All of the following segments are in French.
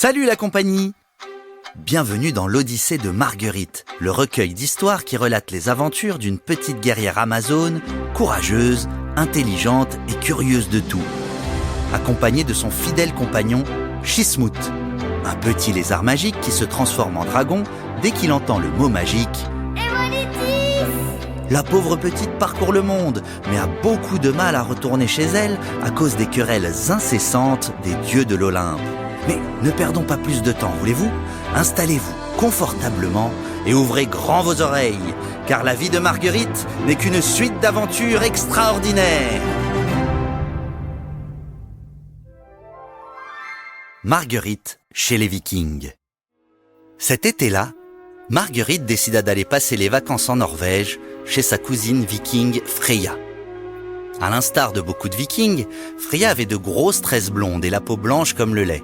Salut la compagnie! Bienvenue dans l'Odyssée de Marguerite, le recueil d'histoires qui relate les aventures d'une petite guerrière amazone, courageuse, intelligente et curieuse de tout, accompagnée de son fidèle compagnon, Chismout, un petit lézard magique qui se transforme en dragon dès qu'il entend le mot magique. La pauvre petite parcourt le monde, mais a beaucoup de mal à retourner chez elle à cause des querelles incessantes des dieux de l'Olympe. Mais ne perdons pas plus de temps, voulez-vous ? Installez-vous confortablement et ouvrez grand vos oreilles, car la vie de Marguerite n'est qu'une suite d'aventures extraordinaires. Marguerite chez les Vikings. Cet été-là, Marguerite décida d'aller passer les vacances en Norvège chez sa cousine viking Freya. À l'instar de beaucoup de vikings, Freya avait de grosses tresses blondes et la peau blanche comme le lait.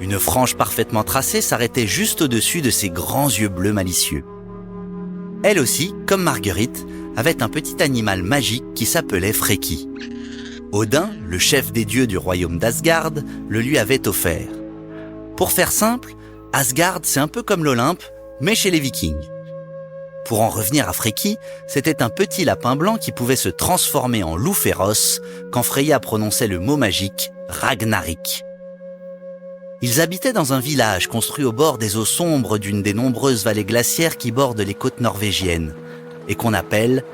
Une frange parfaitement tracée s'arrêtait juste au-dessus de ses grands yeux bleus malicieux. Elle aussi, comme Marguerite, avait un petit animal magique qui s'appelait Freki. Odin, le chef des dieux du royaume d'Asgard, le lui avait offert. Pour faire simple, Asgard c'est un peu comme l'Olympe, mais chez les Vikings. Pour en revenir à Freki, c'était un petit lapin blanc qui pouvait se transformer en loup féroce quand Freya prononçait le mot magique Ragnarik. Ils habitaient dans un village construit au bord des eaux sombres d'une des nombreuses vallées glaciaires qui bordent les côtes norvégiennes et qu'on appelle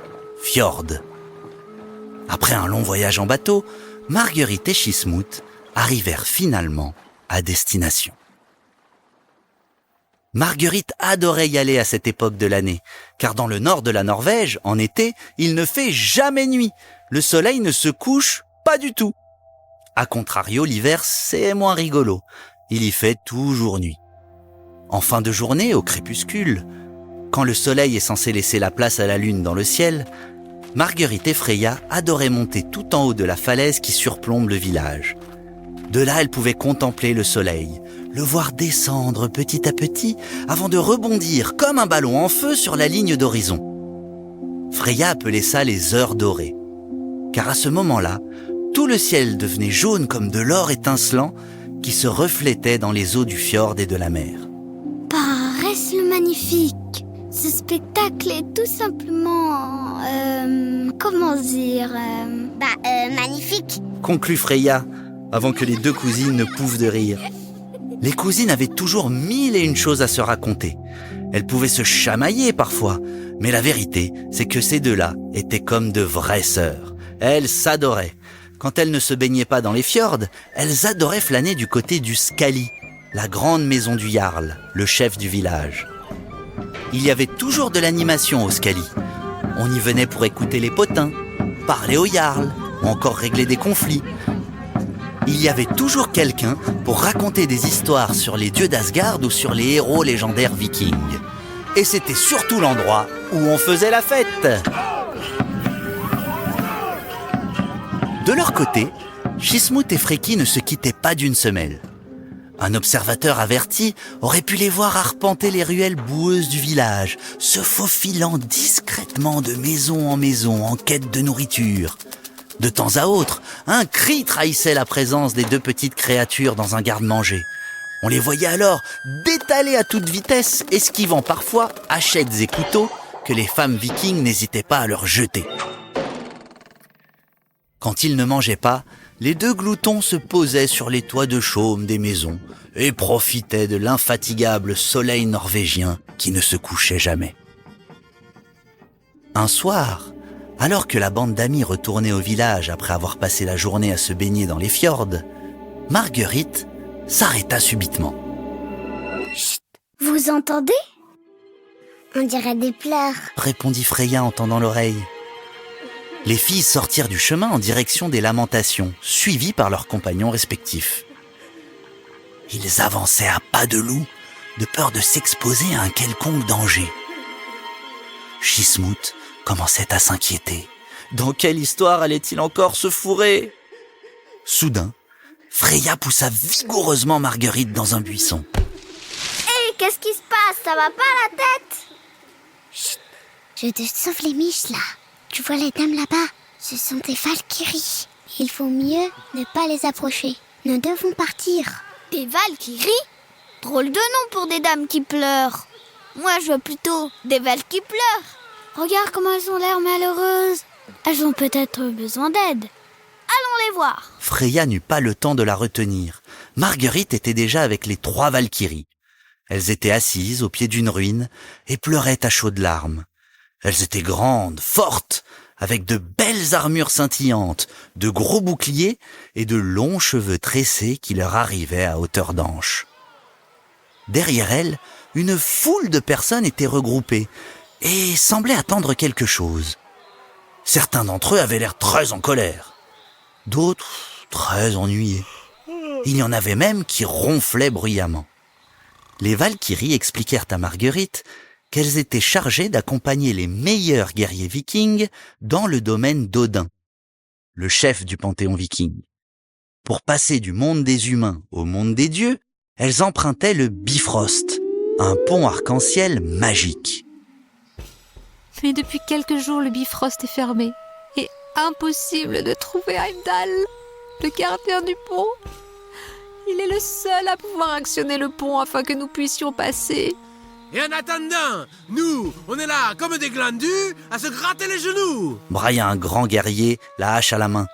fjord. Après un long voyage en bateau, Marguerite et Chismout arrivèrent finalement à destination. Marguerite adorait y aller à cette époque de l'année, car dans le nord de la Norvège, en été, il ne fait jamais nuit. Le soleil ne se couche pas du tout. A contrario, l'hiver, c'est moins rigolo. Il y fait toujours nuit. En fin de journée, au crépuscule, quand le soleil est censé laisser la place à la lune dans le ciel, Marguerite et Freya adoraient monter tout en haut de la falaise qui surplombe le village. De là, elles pouvaient contempler le soleil, le voir descendre petit à petit avant de rebondir comme un ballon en feu sur la ligne d'horizon. Freya appelait ça les heures dorées, car à ce moment-là, tout le ciel devenait jaune comme de l'or étincelant qui se reflétait dans les eaux du fjord et de la mer. Paraît-ce magnifique. Ce spectacle est tout simplement... magnifique. Conclut Freya, avant que les deux cousines ne pouffent de rire. Les cousines avaient toujours 1001 choses à se raconter. Elles pouvaient se chamailler parfois, mais la vérité, c'est que ces deux-là étaient comme de vraies sœurs. Elles s'adoraient. Quand elles ne se baignaient pas dans les fjords, elles adoraient flâner du côté du Skali, la grande maison du Jarl, le chef du village. Il y avait toujours de l'animation au Skali. On y venait pour écouter les potins, parler au Jarl, ou encore régler des conflits. Il y avait toujours quelqu'un pour raconter des histoires sur les dieux d'Asgard ou sur les héros légendaires vikings. Et c'était surtout l'endroit où on faisait la fête. De leur côté, Chismout et Freki ne se quittaient pas d'une semelle. Un observateur averti aurait pu les voir arpenter les ruelles boueuses du village, se faufilant discrètement de maison en quête de nourriture. De temps à autre, un cri trahissait la présence des deux petites créatures dans un garde-manger. On les voyait alors détaler à toute vitesse, esquivant parfois hachettes et couteaux que les femmes vikings n'hésitaient pas à leur jeter. Quand ils ne mangeaient pas, les deux gloutons se posaient sur les toits de chaume des maisons et profitaient de l'infatigable soleil norvégien qui ne se couchait jamais. Un soir, alors que la bande d'amis retournait au village après avoir passé la journée à se baigner dans les fjords, Marguerite s'arrêta subitement. Chut, vous entendez ? On dirait des pleurs, répondit Freya en tendant l'oreille. Les filles sortirent du chemin en direction des lamentations, suivies par leurs compagnons respectifs. Ils avançaient à pas de loup, de peur de s'exposer à un quelconque danger. Chismout commençait à s'inquiéter. Dans quelle histoire allait-il encore se fourrer ? Soudain, Freya poussa vigoureusement Marguerite dans un buisson. Hé, qu'est-ce qui se passe ? Ça va pas la tête ? Chut, je te sauve les miches là. Tu vois les dames là-bas ? Ce sont des Valkyries. Il faut mieux ne pas les approcher. Nous devons partir. Des Valkyries ? Drôle de nom pour des dames qui pleurent. Moi, je veux plutôt des Vals qui pleurent. Regarde comment elles ont l'air malheureuses. Elles ont peut-être besoin d'aide. Allons les voir. Freya n'eut pas le temps de la retenir. Marguerite était déjà avec les 3 Valkyries. Elles étaient assises au pied d'une ruine et pleuraient à chaudes larmes. Elles étaient grandes, fortes, avec de belles armures scintillantes, de gros boucliers et de longs cheveux tressés qui leur arrivaient à hauteur d'anche. Derrière elles, une foule de personnes étaient regroupées et semblaient attendre quelque chose. Certains d'entre eux avaient l'air très en colère, d'autres très ennuyés. Il y en avait même qui ronflaient bruyamment. Les Valkyries expliquèrent à Marguerite qu'elles étaient chargées d'accompagner les meilleurs guerriers vikings dans le domaine d'Odin, le chef du panthéon viking. Pour passer du monde des humains au monde des dieux, elles empruntaient le Bifrost, un pont arc-en-ciel magique. Mais depuis quelques jours, le Bifrost est fermé. Et impossible de trouver Heimdall, le gardien du pont. Il est le seul à pouvoir actionner le pont afin que nous puissions passer. Et en attendant, nous, on est là comme des glandus à se gratter les genoux. Brailla un grand guerrier, la hache à la main.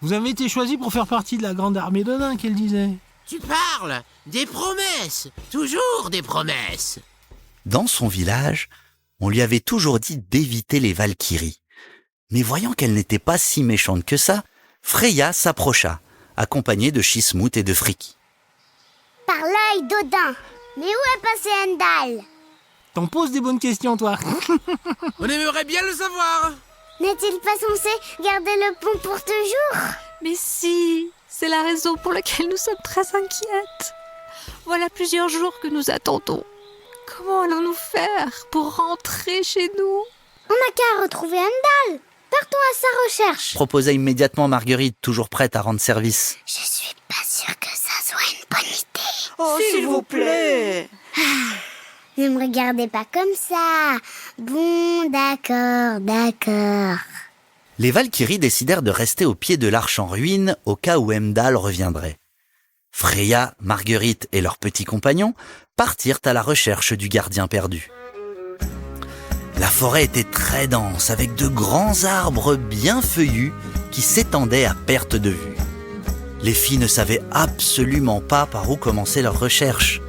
Vous avez été choisi pour faire partie de la grande armée d'Odin, qu'elle disait. Tu parles des promesses, toujours des promesses. Dans son village, on lui avait toujours dit d'éviter les Valkyries. Mais voyant qu'elle n'était pas si méchante que ça, Freya s'approcha, accompagnée de Shismut et de Friki. Par l'œil d'Odin. Mais où est passé Heimdall? T'en poses des bonnes questions, toi. On aimerait bien le savoir. N'est-il pas censé garder le pont pour toujours? Mais si, c'est la raison pour laquelle nous sommes très inquiètes. Voilà plusieurs jours que nous attendons. Comment allons-nous faire pour rentrer chez nous? On n'a qu'à retrouver Heimdall. Partons à sa recherche. Proposa immédiatement Marguerite, toujours prête à rendre service. Je suis pas sûre que ça soit une bonne idée. Oh, s'il vous plaît. Ne me regardez pas comme ça. Bon, d'accord. Les Valkyries décidèrent de rester au pied de l'arche en ruine au cas où Heimdall reviendrait. Freya, Marguerite et leurs petits compagnons partirent à la recherche du gardien perdu. La forêt était très dense, avec de grands arbres bien feuillus qui s'étendaient à perte de vue. Les filles ne savaient absolument pas par où commencer leur recherche.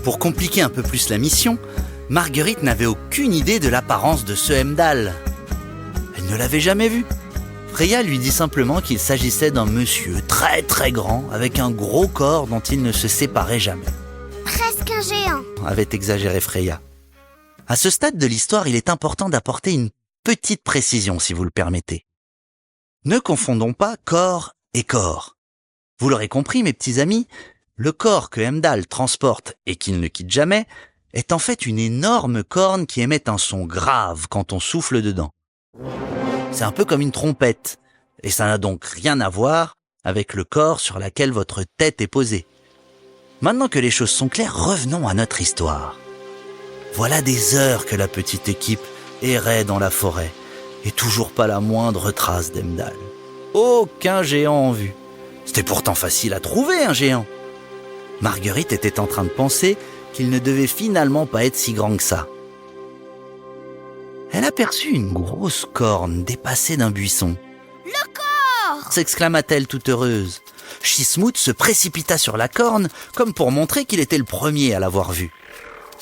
Pour compliquer un peu plus la mission, Marguerite n'avait aucune idée de l'apparence de ce Heimdall. Elle ne l'avait jamais vu. Freya lui dit simplement qu'il s'agissait d'un monsieur très très grand, avec un gros corps dont il ne se séparait jamais. Presque un géant, avait exagéré Freya. À ce stade de l'histoire, il est important d'apporter une petite précision, si vous le permettez. Ne confondons pas corps et corps. Vous l'aurez compris, mes petits amis, le corps que Heimdall transporte et qu'il ne quitte jamais est en fait une énorme corne qui émet un son grave quand on souffle dedans. C'est un peu comme une trompette, et ça n'a donc rien à voir avec le corps sur lequel votre tête est posée. Maintenant que les choses sont claires, revenons à notre histoire. Voilà des heures que la petite équipe errait dans la forêt, et toujours pas la moindre trace d'Heimdall. Aucun géant en vue. C'était pourtant facile à trouver, un géant. Marguerite était en train de penser qu'il ne devait finalement pas être si grand que ça. Elle aperçut une grosse corne dépassée d'un buisson. « Le corps !» s'exclama-t-elle toute heureuse. Shismut se précipita sur la corne comme pour montrer qu'il était le premier à l'avoir vue.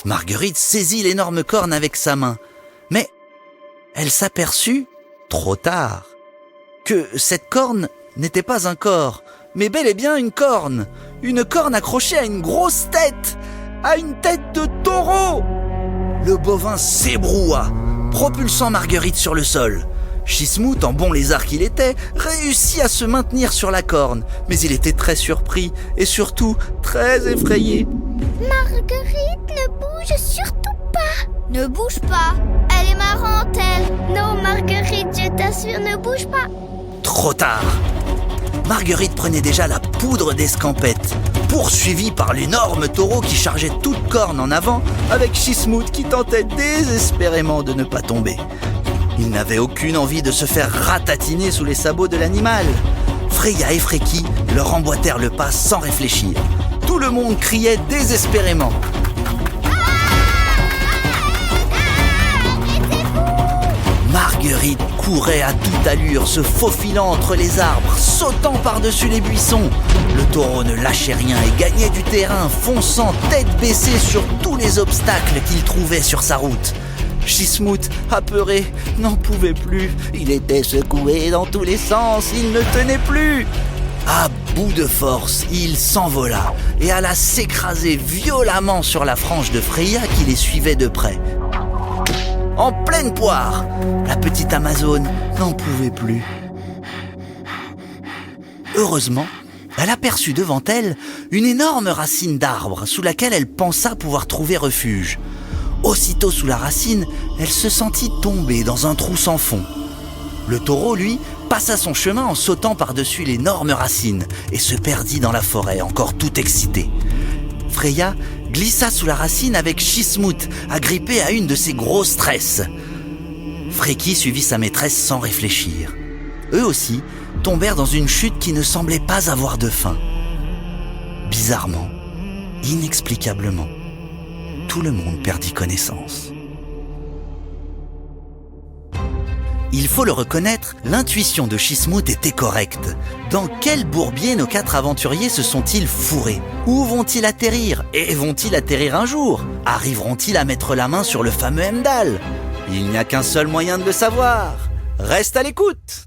Marguerite saisit l'énorme corne avec sa main, mais elle s'aperçut, trop tard, que cette corne n'était pas un corps, mais bel et bien une corne accrochée à une grosse tête, à une tête de taureau. Le bovin s'ébroua, propulsant Marguerite sur le sol. Shismut, en bon lézard qu'il était, réussit à se maintenir sur la corne, mais il était très surpris et surtout très effrayé. Marguerite, ne bouge surtout pas. Ne bouge pas. Elle est marrante, elle. Non, Marguerite, je t'assure, ne bouge pas. Trop tard. Marguerite prenait déjà la poudre d'escampette, poursuivie par l'énorme taureau qui chargeait toute corne en avant, avec Shismut qui tentait désespérément de ne pas tomber. Il n'avait aucune envie de se faire ratatiner sous les sabots de l'animal. Freya et Freki leur emboîtèrent le pas sans réfléchir. Tout tout le monde criait désespérément. Marguerite courait à toute allure, se faufilant entre les arbres, sautant par-dessus les buissons. Le taureau ne lâchait rien et gagnait du terrain, fonçant tête baissée sur tous les obstacles qu'il trouvait sur sa route. Chismout, apeuré, n'en pouvait plus. Il était secoué dans tous les sens, il ne tenait plus. À bout de force, il s'envola et alla s'écraser violemment sur la frange de Freya qui les suivait de près. En pleine poire, la petite Amazone n'en pouvait plus. Heureusement, elle aperçut devant elle une énorme racine d'arbre sous laquelle elle pensa pouvoir trouver refuge. Aussitôt sous la racine, elle se sentit tomber dans un trou sans fond. Le taureau, lui, passa son chemin en sautant par-dessus l'énorme racine et se perdit dans la forêt, encore tout excité. Freya glissa sous la racine avec Chismout, agrippé à une de ses grosses tresses. Freki suivit sa maîtresse sans réfléchir. Eux aussi tombèrent dans une chute qui ne semblait pas avoir de fin. Bizarrement, inexplicablement, tout le monde perdit connaissance. Il faut le reconnaître, l'intuition de Chismout était correcte. Dans quel bourbier nos 4 aventuriers se sont-ils fourrés? Où vont-ils atterrir? Et vont-ils atterrir un jour? Arriveront-ils à mettre la main sur le fameux Heimdall? Il n'y a qu'un seul moyen de le savoir. Reste à l'écoute!